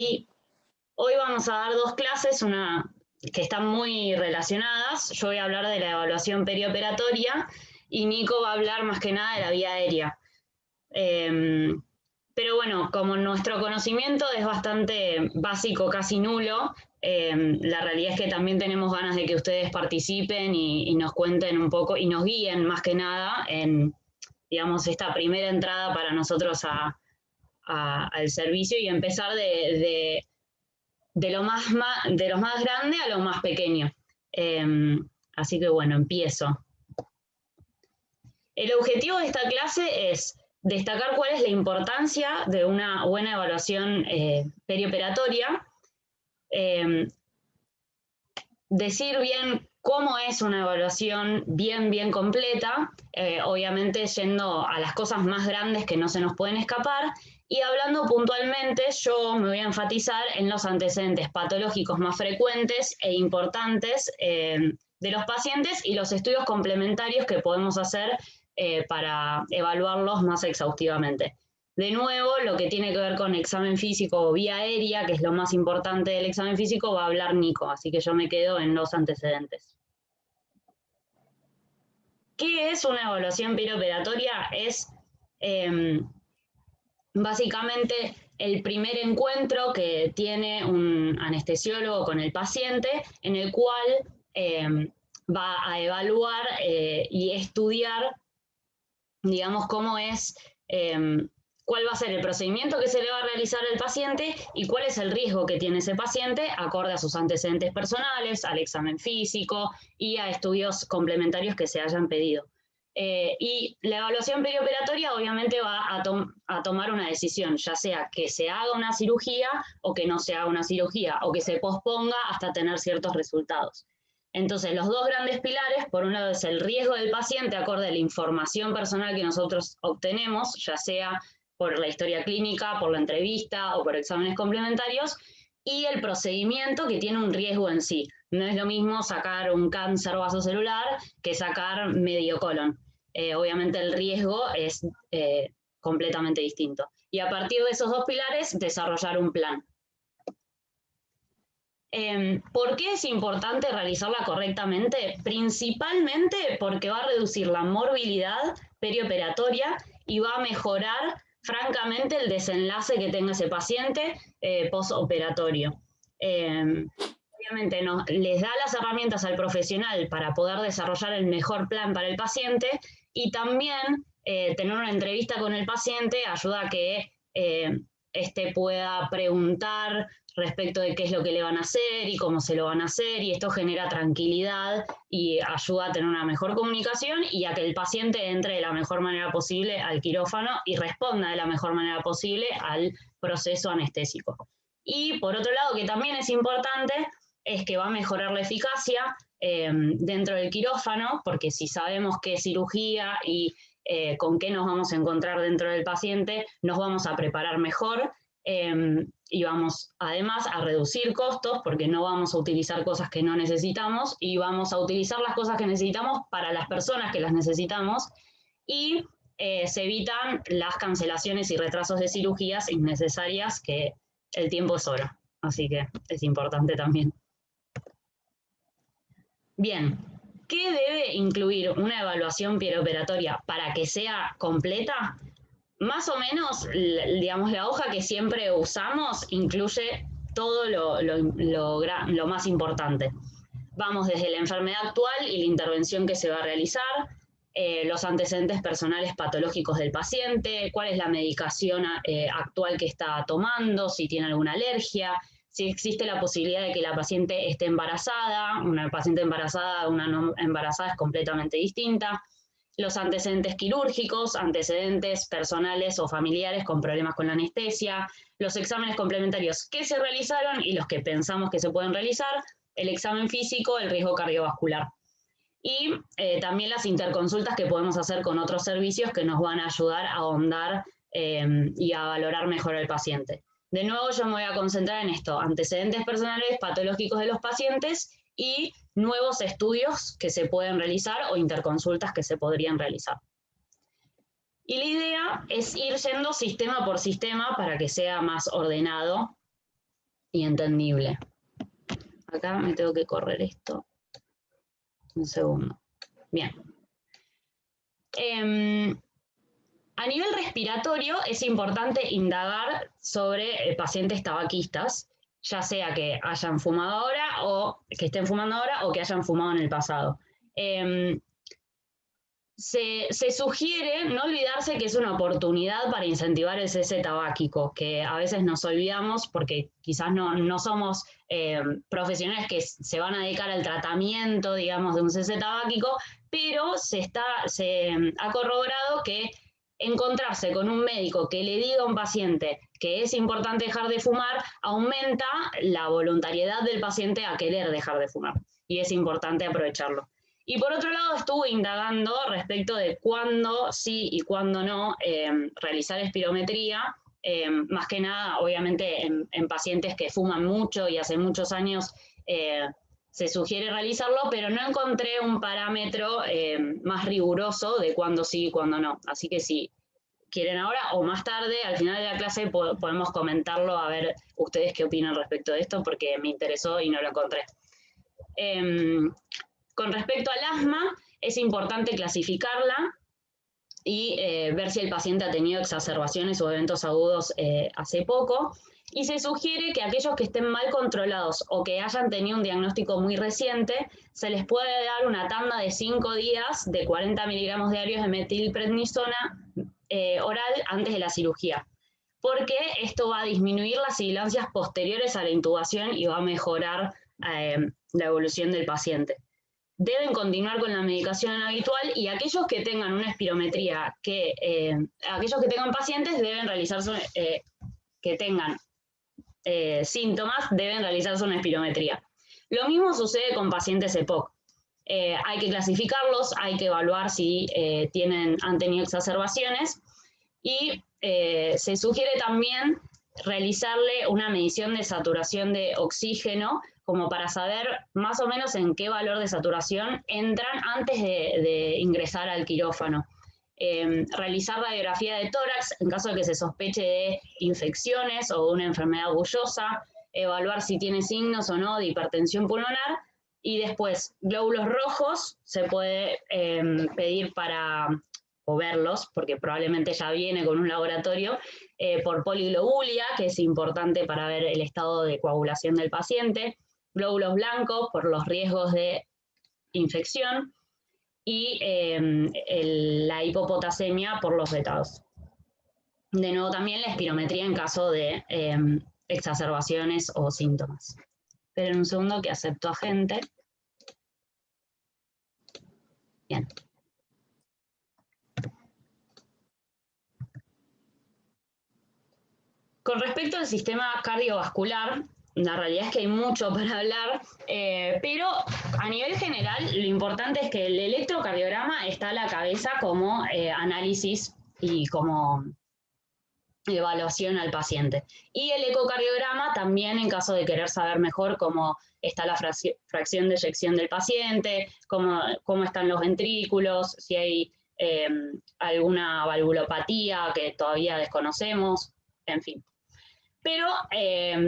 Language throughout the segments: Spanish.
Y hoy vamos a dar dos clases, una que están muy relacionadas. Yo voy a hablar de la evaluación perioperatoria y Nico va a hablar más que nada de la vía aérea. Pero bueno, como nuestro conocimiento es bastante básico, casi nulo, la realidad es que también tenemos ganas de que ustedes participen y nos cuenten un poco y nos guíen más que nada en, digamos, esta primera entrada para nosotros al servicio y empezar de lo más grande a lo más pequeño. Así que bueno, empiezo. El objetivo de esta clase es destacar cuál es la importancia de una buena evaluación perioperatoria, decir bien cómo es una evaluación bien completa, obviamente yendo a las cosas más grandes que no se nos pueden escapar, y hablando puntualmente, yo me voy a enfatizar en los antecedentes patológicos más frecuentes e importantes de los pacientes y los estudios complementarios que podemos hacer para evaluarlos más exhaustivamente. De nuevo, lo que tiene que ver con examen físico o vía aérea, que es lo más importante del examen físico, va a hablar Nico, así que yo me quedo en los antecedentes. ¿Qué es una evaluación perioperatoria? Es básicamente el primer encuentro que tiene un anestesiólogo con el paciente, en el cual va a evaluar y estudiar, digamos, cómo es, cuál va a ser el procedimiento que se le va a realizar al paciente y cuál es el riesgo que tiene ese paciente acorde a sus antecedentes personales, al examen físico y a estudios complementarios que se hayan pedido. Y la evaluación perioperatoria obviamente va a tomar una decisión, ya sea que se haga una cirugía o que no se haga una cirugía, o que se posponga hasta tener ciertos resultados. Entonces, los dos grandes pilares, por un lado es el riesgo del paciente acorde a la información personal que nosotros obtenemos, ya sea por la historia clínica, por la entrevista o por exámenes complementarios, y el procedimiento que tiene un riesgo en sí. No es lo mismo sacar un cáncer vasocelular que sacar medio colon. Obviamente el riesgo es completamente distinto. Y a partir de esos dos pilares, desarrollar un plan. ¿Por qué es importante realizarla correctamente? Principalmente porque va a reducir la morbilidad perioperatoria y va a mejorar francamente el desenlace que tenga ese paciente postoperatorio. Obviamente les da las herramientas al profesional para poder desarrollar el mejor plan para el paciente y también tener una entrevista con el paciente ayuda a que éste pueda preguntar respecto de qué es lo que le van a hacer y cómo se lo van a hacer, y esto genera tranquilidad y ayuda a tener una mejor comunicación y a que el paciente entre de la mejor manera posible al quirófano y responda de la mejor manera posible al proceso anestésico. Y por otro lado, que también es importante, es que va a mejorar la eficacia dentro del quirófano, porque si sabemos qué cirugía y con qué nos vamos a encontrar dentro del paciente, nos vamos a preparar mejor y vamos además a reducir costos porque no vamos a utilizar cosas que no necesitamos y vamos a utilizar las cosas que necesitamos para las personas que las necesitamos y se evitan las cancelaciones y retrasos de cirugías innecesarias, que el tiempo es oro, así que es importante también. Bien, ¿qué debe incluir una evaluación perioperatoria para que sea completa? Más o menos, digamos, la hoja que siempre usamos incluye todo lo más importante. Vamos desde la enfermedad actual y la intervención que se va a realizar, los antecedentes personales patológicos del paciente, cuál es la medicación actual que está tomando, si tiene alguna alergia, si existe la posibilidad de que la paciente esté embarazada. Una paciente embarazada, una no embarazada es completamente distinta. Los antecedentes quirúrgicos, antecedentes personales o familiares con problemas con la anestesia, los exámenes complementarios que se realizaron y los que pensamos que se pueden realizar, el examen físico, el riesgo cardiovascular. Y también las interconsultas que podemos hacer con otros servicios que nos van a ayudar a ahondar y a valorar mejor al paciente. De nuevo, yo me voy a concentrar en esto: antecedentes personales patológicos de los pacientes y nuevos estudios que se pueden realizar o interconsultas que se podrían realizar. Y la idea es ir yendo sistema por sistema para que sea más ordenado y entendible. Acá me tengo que correr esto. Un segundo. Bien. A nivel respiratorio es importante indagar sobre pacientes tabaquistas, ya sea que hayan fumado ahora o que estén fumando ahora o que hayan fumado en el pasado. Se sugiere no olvidarse que es una oportunidad para incentivar el cese tabáquico, que a veces nos olvidamos porque quizás no somos profesionales que se van a dedicar al tratamiento, digamos, de un cese tabáquico, pero se ha corroborado que encontrarse con un médico que le diga a un paciente que es importante dejar de fumar aumenta la voluntariedad del paciente a querer dejar de fumar, y es importante aprovecharlo. Y por otro lado, estuve indagando respecto de cuándo sí y cuándo no realizar espirometría, más que nada, obviamente, en pacientes que fuman mucho y hace muchos años se sugiere realizarlo, pero no encontré un parámetro más riguroso de cuándo sí y cuándo no. Así que si quieren ahora o más tarde, al final de la clase, podemos comentarlo, a ver ustedes qué opinan respecto de esto, porque me interesó y no lo encontré. Con respecto al asma, es importante clasificarla y ver si el paciente ha tenido exacerbaciones o eventos agudos hace poco. Y se sugiere que aquellos que estén mal controlados o que hayan tenido un diagnóstico muy reciente, se les puede dar una tanda de 5 días de 40 miligramos diarios de metilprednisona oral antes de la cirugía, porque esto va a disminuir las sibilancias posteriores a la intubación y va a mejorar la evolución del paciente. Deben continuar con la medicación habitual, y aquellos que tengan una espirometría, aquellos que tengan pacientes deben realizarse, que tengan síntomas, deben realizarse una espirometría. Lo mismo sucede con pacientes EPOC. Hay que clasificarlos, hay que evaluar si han tenido exacerbaciones, y se sugiere también realizarle una medición de saturación de oxígeno, como para saber más o menos en qué valor de saturación entran antes de ingresar al quirófano. Realizar radiografía de tórax en caso de que se sospeche de infecciones o de una enfermedad bullosa, evaluar si tiene signos o no de hipertensión pulmonar, y después glóbulos rojos se puede pedir o verlos, porque probablemente ya viene con un laboratorio, por poliglobulia, que es importante para ver el estado de coagulación del paciente, glóbulos blancos por los riesgos de infección, y la hipopotasemia por los betados. De nuevo, también la espirometría en caso de exacerbaciones o síntomas. Esperen un segundo que acepto a gente. Bien. Con respecto al sistema cardiovascular, la realidad es que hay mucho para hablar, pero a nivel general lo importante es que el electrocardiograma está a la cabeza como análisis y como evaluación al paciente. Y el ecocardiograma también, en caso de querer saber mejor cómo está la fracción de eyección del paciente, cómo están los ventrículos, si hay alguna valvulopatía que todavía desconocemos, en fin. Pero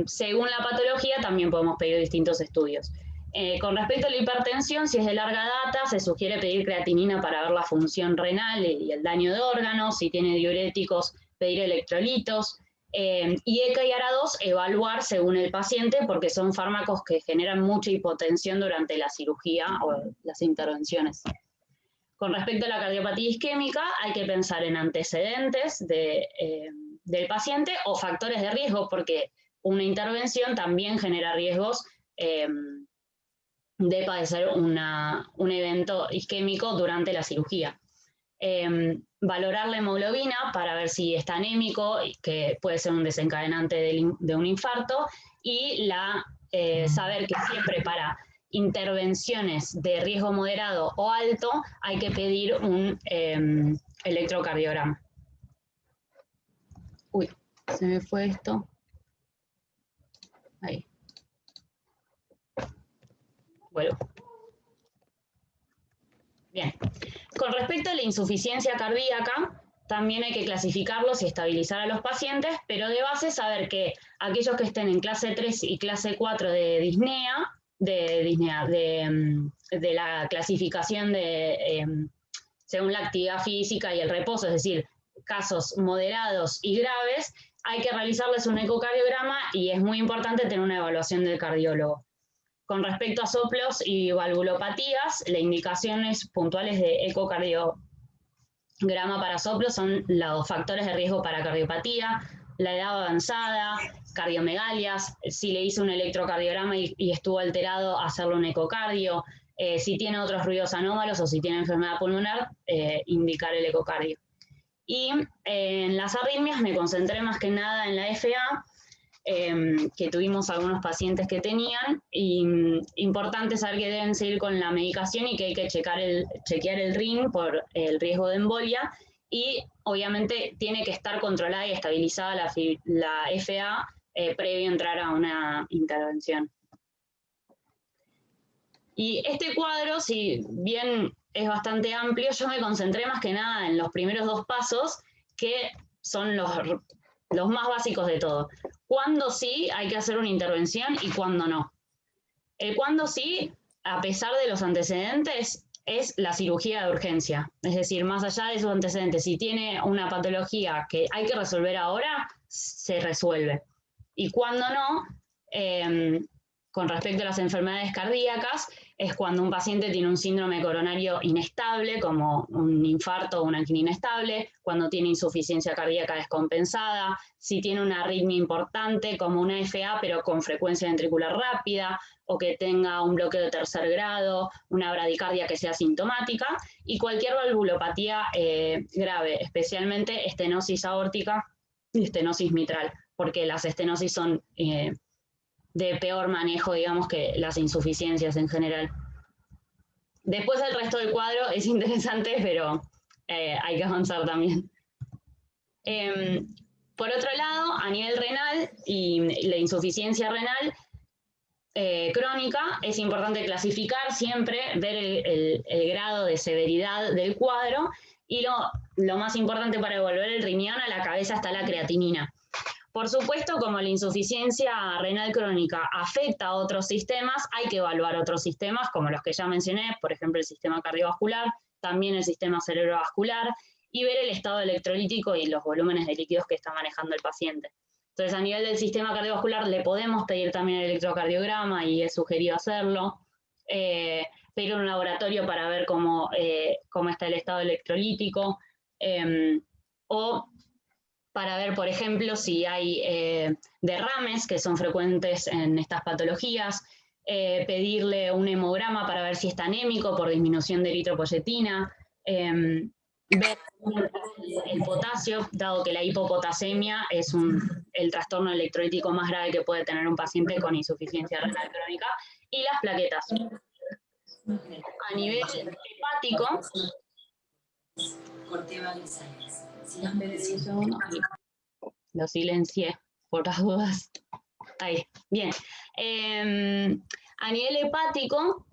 según la patología también podemos pedir distintos estudios. Con respecto a la hipertensión, si es de larga data, se sugiere pedir creatinina para ver la función renal y el daño de órganos. Si tiene diuréticos, pedir electrolitos. Y ECA y ARA2 evaluar según el paciente, porque son fármacos que generan mucha hipotensión durante la cirugía o las intervenciones. Con respecto a la cardiopatía isquémica, hay que pensar en antecedentes del paciente o factores de riesgo, porque una intervención también genera riesgos de padecer un evento isquémico durante la cirugía. Valorar la hemoglobina para ver si está anémico, que puede ser un desencadenante de un infarto, y saber que siempre para intervenciones de riesgo moderado o alto hay que pedir un electrocardiograma. Uy, se me fue esto. Ahí. Vuelvo. Bien. Con respecto a la insuficiencia cardíaca, también hay que clasificarlos y estabilizar a los pacientes, pero de base saber que aquellos que estén en clase 3 y clase 4 de disnea, de la clasificación según la actividad física y el reposo, es decir, casos moderados y graves, hay que realizarles un ecocardiograma y es muy importante tener una evaluación del cardiólogo. Con respecto a soplos y valvulopatías, las indicaciones puntuales de ecocardiograma para soplos son los factores de riesgo para cardiopatía, la edad avanzada, cardiomegalias, si le hice un electrocardiograma y estuvo alterado, hacerle un ecocardio, si tiene otros ruidos anómalos o si tiene enfermedad pulmonar, indicar el ecocardio. Y en las arritmias me concentré más que nada en la FA, que tuvimos algunos pacientes que tenían, y importante saber que deben seguir con la medicación y que hay que chequear el RIN por el riesgo de embolia, y obviamente tiene que estar controlada y estabilizada la FA previo a entrar a una intervención. Y este cuadro, si bien es bastante amplio, yo me concentré más que nada en los primeros dos pasos, que son los más básicos de todo. Cuándo sí hay que hacer una intervención y cuándo no. El cuándo sí, a pesar de los antecedentes, es la cirugía de urgencia. Es decir, más allá de esos antecedentes, si tiene una patología que hay que resolver ahora, se resuelve. Y cuándo no, con respecto a las enfermedades cardíacas, es cuando un paciente tiene un síndrome coronario inestable, como un infarto o una angina inestable, cuando tiene insuficiencia cardíaca descompensada, si tiene una arritmia importante, como una FA, pero con frecuencia ventricular rápida, o que tenga un bloqueo de tercer grado, una bradicardia que sea sintomática, y cualquier valvulopatía grave, especialmente estenosis aórtica y estenosis mitral, porque las estenosis son de peor manejo, digamos, que las insuficiencias en general. Después el resto del cuadro es interesante, pero hay que avanzar también. Por otro lado, a nivel renal y la insuficiencia renal crónica, es importante clasificar siempre, ver el grado de severidad del cuadro, y lo más importante para evaluar el riñón, a la cabeza está la creatinina. Por supuesto, como la insuficiencia renal crónica afecta a otros sistemas, hay que evaluar otros sistemas, como los que ya mencioné, por ejemplo, el sistema cardiovascular, también el sistema cerebrovascular, y ver el estado electrolítico y los volúmenes de líquidos que está manejando el paciente. Entonces, a nivel del sistema cardiovascular, le podemos pedir también el electrocardiograma, y es sugerido hacerlo, pedir un laboratorio para ver cómo está el estado electrolítico, o para ver, por ejemplo, si hay derrames que son frecuentes en estas patologías, pedirle un hemograma para ver si está anémico por disminución de eritropoyetina, ver el potasio, dado que la hipopotasemia es el trastorno electrolítico más grave que puede tener un paciente con insuficiencia renal crónica, y las plaquetas. A nivel hepático, lo silencié por las dudas. Ahí, bien. A nivel hepático,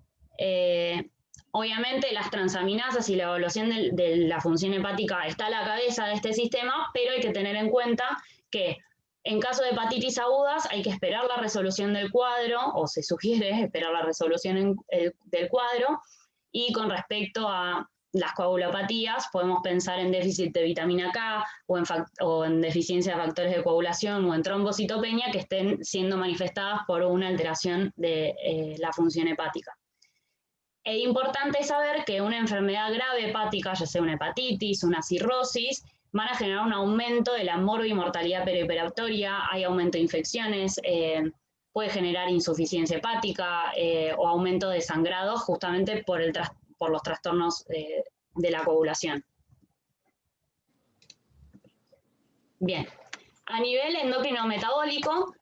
obviamente las transaminasas y la evaluación de la función hepática está a la cabeza de este sistema, pero hay que tener en cuenta que en caso de hepatitis agudas hay que esperar la resolución del cuadro, o se sugiere esperar la resolución del cuadro, y con respecto a las coagulopatías, podemos pensar en déficit de vitamina K o en deficiencia de factores de coagulación o en trombocitopenia que estén siendo manifestadas por una alteración de la función hepática. Es importante saber que una enfermedad grave hepática, ya sea una hepatitis, una cirrosis, van a generar un aumento de la morbimortalidad perioperatoria, hay aumento de infecciones, puede generar insuficiencia hepática o aumento de sangrado justamente por los trastornos de la coagulación. Bien, a nivel endocrino metabólico,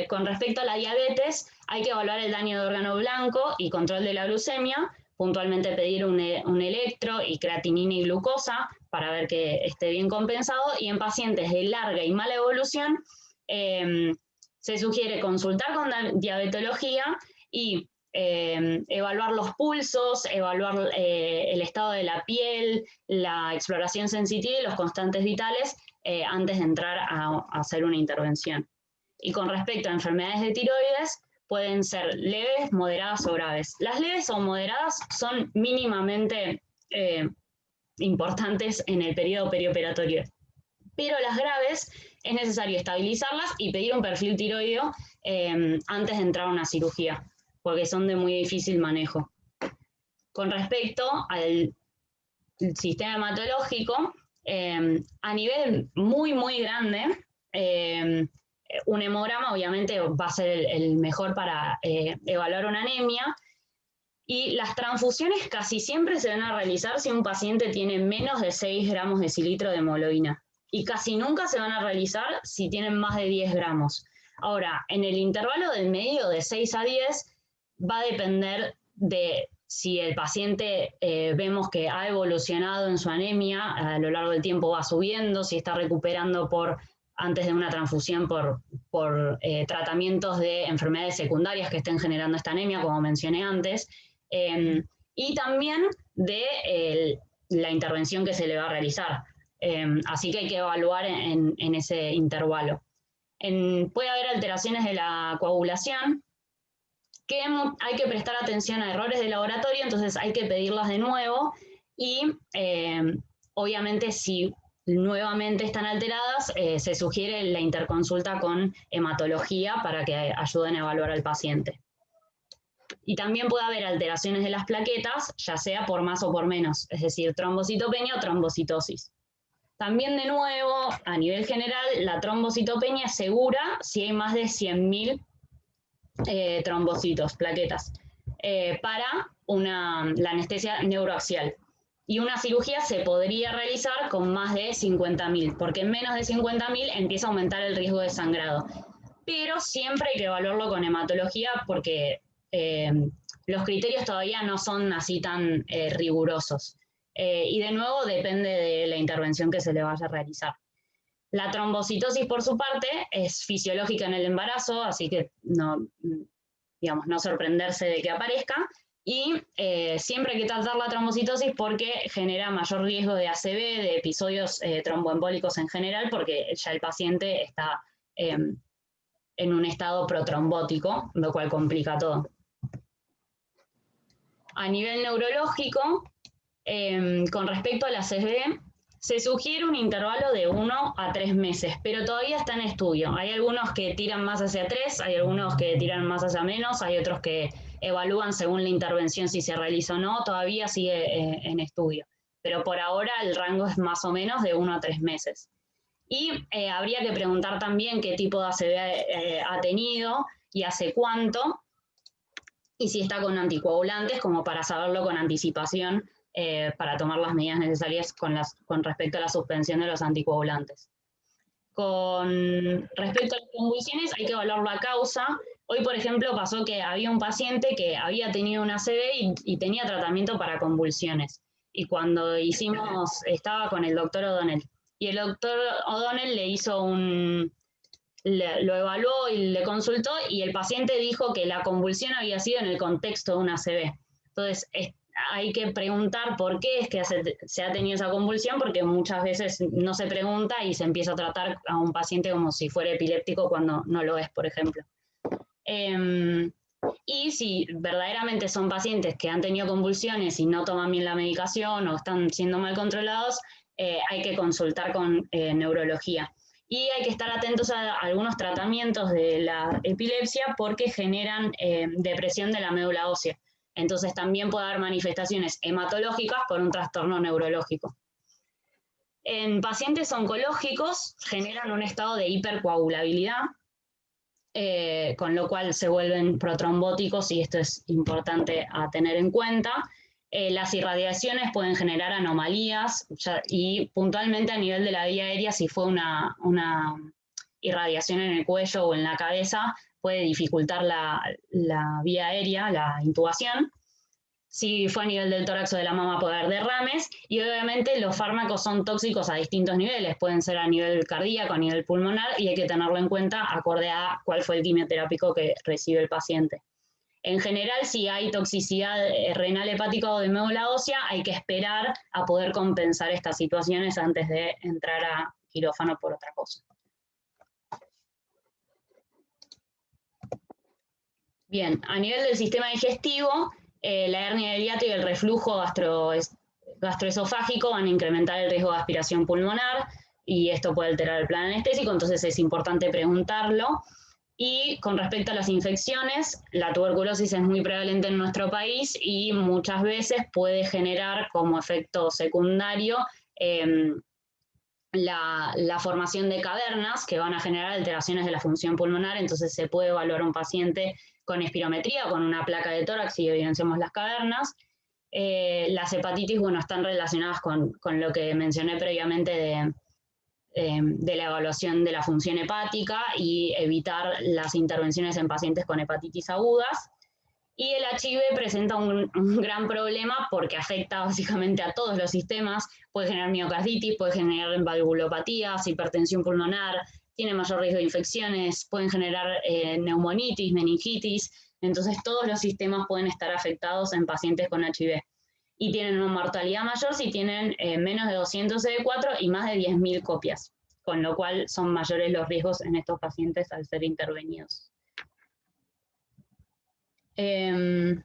con respecto a la diabetes, hay que evaluar el daño de órgano blanco y control de la glucemia, puntualmente pedir un electro y creatinina y glucosa para ver que esté bien compensado, y en pacientes de larga y mala evolución se sugiere consultar con diabetología y evaluar los pulsos, evaluar el estado de la piel, la exploración sensitiva y los constantes vitales antes de entrar a hacer una intervención. Y con respecto a enfermedades de tiroides, pueden ser leves, moderadas o graves. Las leves o moderadas son mínimamente importantes en el periodo perioperatorio, pero las graves es necesario estabilizarlas y pedir un perfil tiroideo antes de entrar a una cirugía, porque son de muy difícil manejo. Con respecto al sistema hematológico, a nivel muy grande, un hemograma obviamente va a ser el mejor para evaluar una anemia, y las transfusiones casi siempre se van a realizar si un paciente tiene menos de 6 gramos de decilitro de hemoglobina, y casi nunca se van a realizar si tienen más de 10 gramos. Ahora, en el intervalo del medio de 6 a 10 va a depender de si el paciente vemos que ha evolucionado en su anemia, a lo largo del tiempo va subiendo, si está recuperando antes de una transfusión por tratamientos de enfermedades secundarias que estén generando esta anemia, como mencioné antes, y también de la intervención que se le va a realizar. Así que hay que evaluar en ese intervalo. Puede haber alteraciones de la coagulación, que hay que prestar atención a errores de laboratorio, entonces hay que pedirlas de nuevo y obviamente si nuevamente están alteradas, se sugiere la interconsulta con hematología para que ayuden a evaluar al paciente. Y también puede haber alteraciones de las plaquetas, ya sea por más o por menos, es decir, trombocitopenia o trombocitosis. También, de nuevo, a nivel general, la trombocitopenia es segura si hay más de 100.000 trombocitos, plaquetas, para la anestesia neuroaxial. Y una cirugía se podría realizar con más de 50.000, porque en menos de 50.000 empieza a aumentar el riesgo de sangrado. Pero siempre hay que evaluarlo con hematología porque los criterios todavía no son así tan rigurosos. Y de nuevo depende de la intervención que se le vaya a realizar. La trombocitosis, por su parte, es fisiológica en el embarazo, así que no sorprenderse de que aparezca. Y siempre hay que tratar la trombocitosis porque genera mayor riesgo de ACV, de episodios tromboembólicos en general, porque ya el paciente está en un estado protrombótico, lo cual complica todo. A nivel neurológico, con respecto a la ACV, se sugiere un intervalo de 1 a 3 meses, pero todavía está en estudio. Hay algunos que tiran más hacia 3, hay algunos que tiran más hacia menos, hay otros que evalúan según la intervención si se realiza o no, todavía sigue en estudio. Pero por ahora el rango es más o menos de 1 a 3 meses. Y habría que preguntar también qué tipo de ACV ha tenido y hace cuánto, y si está con anticoagulantes, como para saberlo con anticipación, para tomar las medidas necesarias con respecto a la suspensión de los anticoagulantes. Con respecto a las convulsiones, hay que evaluar la causa. Hoy, por ejemplo, pasó que había un paciente que había tenido una ACV y tenía tratamiento para convulsiones. Y cuando estaba con el doctor O'Donnell. Y el doctor O'Donnell le hizo lo evaluó y le consultó, y el paciente dijo que la convulsión había sido en el contexto de una ACV. Entonces, hay que preguntar por qué es que se ha tenido esa convulsión, porque muchas veces no se pregunta y se empieza a tratar a un paciente como si fuera epiléptico cuando no lo es, por ejemplo. Y si verdaderamente son pacientes que han tenido convulsiones y no toman bien la medicación o están siendo mal controlados, hay que consultar con neurología. Y hay que estar atentos a algunos tratamientos de la epilepsia porque generan depresión de la médula ósea. Entonces también puede haber manifestaciones hematológicas por un trastorno neurológico. En pacientes oncológicos generan un estado de hipercoagulabilidad, con lo cual se vuelven protrombóticos, y esto es importante a tener en cuenta. Las irradiaciones pueden generar anomalías, y puntualmente a nivel de la vía aérea, si fue una irradiación en el cuello o en la cabeza, puede dificultar la vía aérea, la intubación. Si fue a nivel del tórax o de la mama, puede haber derrames, y obviamente los fármacos son tóxicos a distintos niveles, pueden ser a nivel cardíaco, a nivel pulmonar, y hay que tenerlo en cuenta acorde a cuál fue el quimioterápico que recibe el paciente. En general, si hay toxicidad renal hepática o de médula ósea, hay que esperar a poder compensar estas situaciones antes de entrar a quirófano por otra cosa. Bien, a nivel del sistema digestivo, la hernia del hiato y el reflujo gastroesofágico van a incrementar el riesgo de aspiración pulmonar y esto puede alterar el plan anestésico, entonces es importante preguntarlo. Y con respecto a las infecciones, la tuberculosis es muy prevalente en nuestro país y muchas veces puede generar como efecto secundario la formación de cavernas que van a generar alteraciones de la función pulmonar, entonces se puede evaluar un paciente con espirometría, con una placa de tórax y evidenciamos las cavernas. Las hepatitis, bueno, están relacionadas con lo que mencioné previamente de la evaluación de la función hepática y evitar las intervenciones en pacientes con hepatitis agudas. Y el HIV presenta un gran problema porque afecta básicamente a todos los sistemas, puede generar miocarditis, puede generar valvulopatías, hipertensión pulmonar, tiene mayor riesgo de infecciones, pueden generar neumonitis, meningitis, entonces todos los sistemas pueden estar afectados en pacientes con HIV. Y tienen una mortalidad mayor si tienen menos de 200 CD4 y más de 10.000 copias, con lo cual son mayores los riesgos en estos pacientes al ser intervenidos. Bien,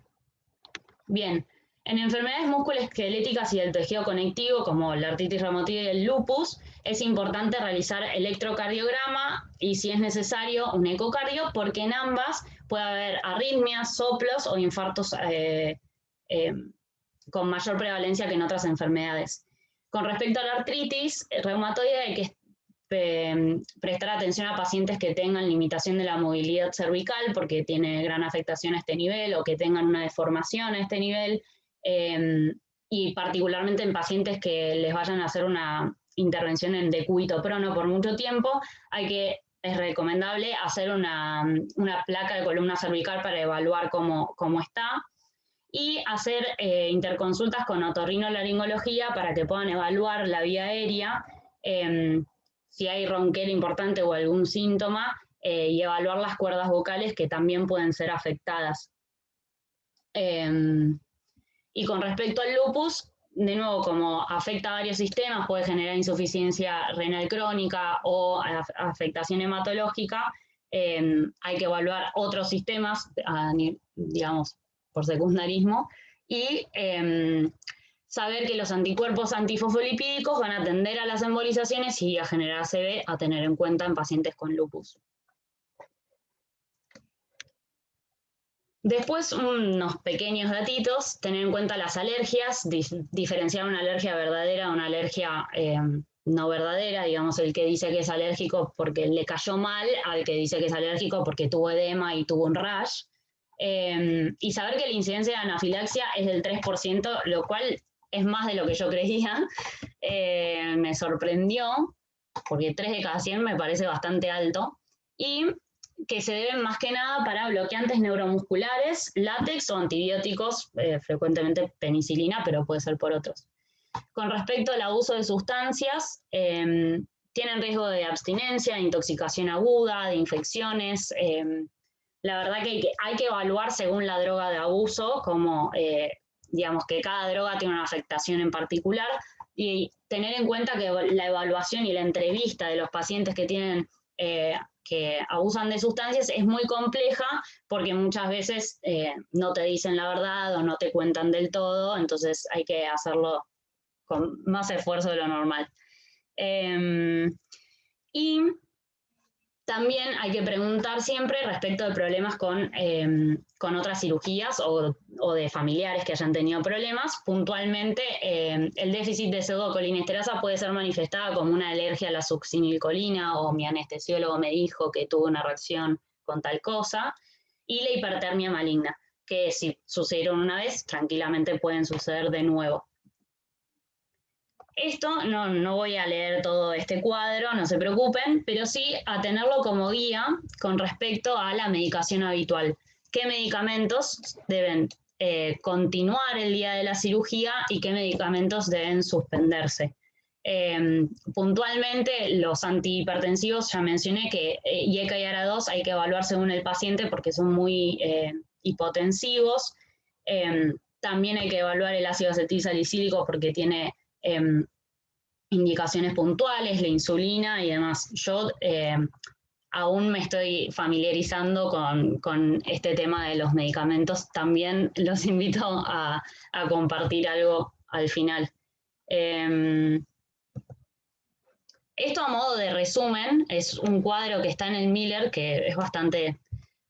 en enfermedades musculoesqueléticas y del tejido conectivo, como la artritis reumatoide y el lupus, es importante realizar electrocardiograma y, si es necesario, un ecocardio, porque en ambas puede haber arritmias, soplos o infartos con mayor prevalencia que en otras enfermedades. Con respecto a la artritis reumatoide, hay que prestar atención a pacientes que tengan limitación de la movilidad cervical porque tiene gran afectación a este nivel o que tengan una deformación a este nivel y particularmente en pacientes que les vayan a hacer una intervención en decúbito prono por mucho tiempo, es recomendable hacer una placa de columna cervical para evaluar cómo está y hacer interconsultas con otorrinolaringología para que puedan evaluar la vía aérea si hay ronquera importante o algún síntoma, y evaluar las cuerdas vocales que también pueden ser afectadas. Y con respecto al lupus, de nuevo, como afecta a varios sistemas, puede generar insuficiencia renal crónica o afectación hematológica, hay que evaluar otros sistemas, digamos, por secundarismo, y saber que los anticuerpos antifosfolipídicos van a tender a las embolizaciones y a generar ACV, a tener en cuenta en pacientes con lupus. Después, unos pequeños datitos, tener en cuenta las alergias, diferenciar una alergia verdadera de una alergia no verdadera, digamos, el que dice que es alérgico porque le cayó mal, al que dice que es alérgico porque tuvo edema y tuvo un rash. Y saber que la incidencia de anafilaxia es del 3%, lo cual es más de lo que yo creía. Me sorprendió, porque 3 de cada 100 me parece bastante alto. Y que se deben más que nada para bloqueantes neuromusculares, látex o antibióticos, frecuentemente penicilina, pero puede ser por otros. Con respecto al abuso de sustancias, tienen riesgo de abstinencia, de intoxicación aguda, de infecciones. La verdad que hay que evaluar según la droga de abuso, como digamos que cada droga tiene una afectación en particular, y tener en cuenta que la evaluación y la entrevista de los pacientes que tienen que abusan de sustancias es muy compleja porque muchas veces no te dicen la verdad o no te cuentan del todo, entonces hay que hacerlo con más esfuerzo de lo normal. Y también hay que preguntar siempre respecto de problemas con otras cirugías o de familiares que hayan tenido problemas. Puntualmente, el déficit de pseudocolinesterosa puede ser manifestada como una alergia a la succinilcolina o mi anestesiólogo me dijo que tuvo una reacción con tal cosa. Y la hipertermia maligna, que si sucedieron una vez, tranquilamente pueden suceder de nuevo. Esto no voy a leer todo este cuadro, no se preocupen, pero sí a tenerlo como guía con respecto a la medicación habitual. ¿Qué medicamentos deben continuar el día de la cirugía y qué medicamentos deben suspenderse? Puntualmente, los antihipertensivos, ya mencioné que IECA y ARA2 hay que evaluar según el paciente porque son muy hipotensivos. También hay que evaluar el ácido acetilsalicílico porque tiene indicaciones puntuales, la insulina y demás. Yo aún me estoy familiarizando con este tema de los medicamentos. También los invito a compartir algo al final. Esto a modo de resumen es un cuadro que está en el Miller, que es bastante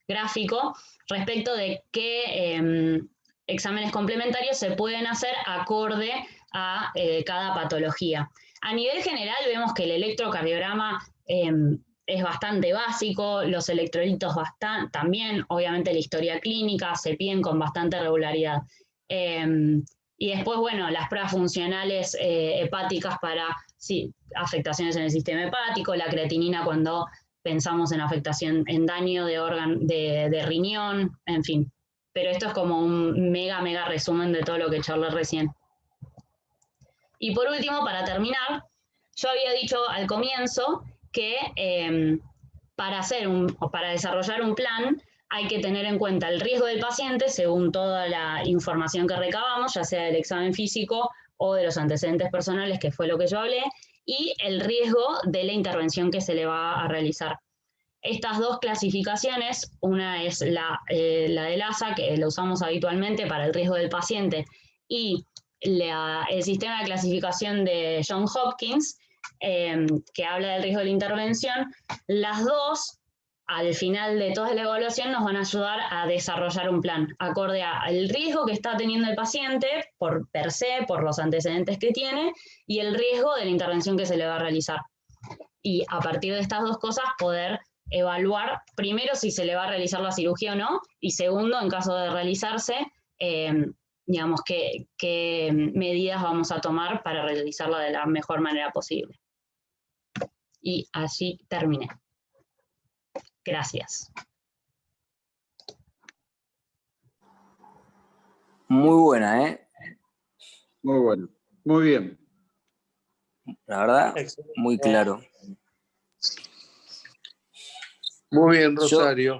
gráfico, respecto de qué exámenes complementarios se pueden hacer acorde a cada patología. A nivel general vemos que el electrocardiograma es bastante básico, los electrolitos también, obviamente la historia clínica, se piden con bastante regularidad. Y después, bueno, las pruebas funcionales hepáticas para afectaciones en el sistema hepático, la creatinina cuando pensamos en afectación, en daño de riñón, en fin. Pero esto es como un mega resumen de todo lo que charlé recién. Y por último, para terminar, yo había dicho al comienzo que para desarrollar un plan hay que tener en cuenta el riesgo del paciente según toda la información que recabamos, ya sea del examen físico o de los antecedentes personales, que fue lo que yo hablé, y el riesgo de la intervención que se le va a realizar. Estas dos clasificaciones, una es la del ASA, que la usamos habitualmente para el riesgo del paciente, y el sistema de clasificación de Johns Hopkins, que habla del riesgo de la intervención. Las dos, al final de toda la evaluación, nos van a ayudar a desarrollar un plan acorde al riesgo que está teniendo el paciente per se, por los antecedentes que tiene, y el riesgo de la intervención que se le va a realizar. Y a partir de estas dos cosas poder evaluar, primero, si se le va a realizar la cirugía o no, y segundo, en caso de realizarse, digamos, qué medidas vamos a tomar para realizarla de la mejor manera posible. Y así terminé. Gracias. Muy buena, ¿eh? Muy bueno. Muy bien. La verdad, muy claro. Muy bien, Rosario.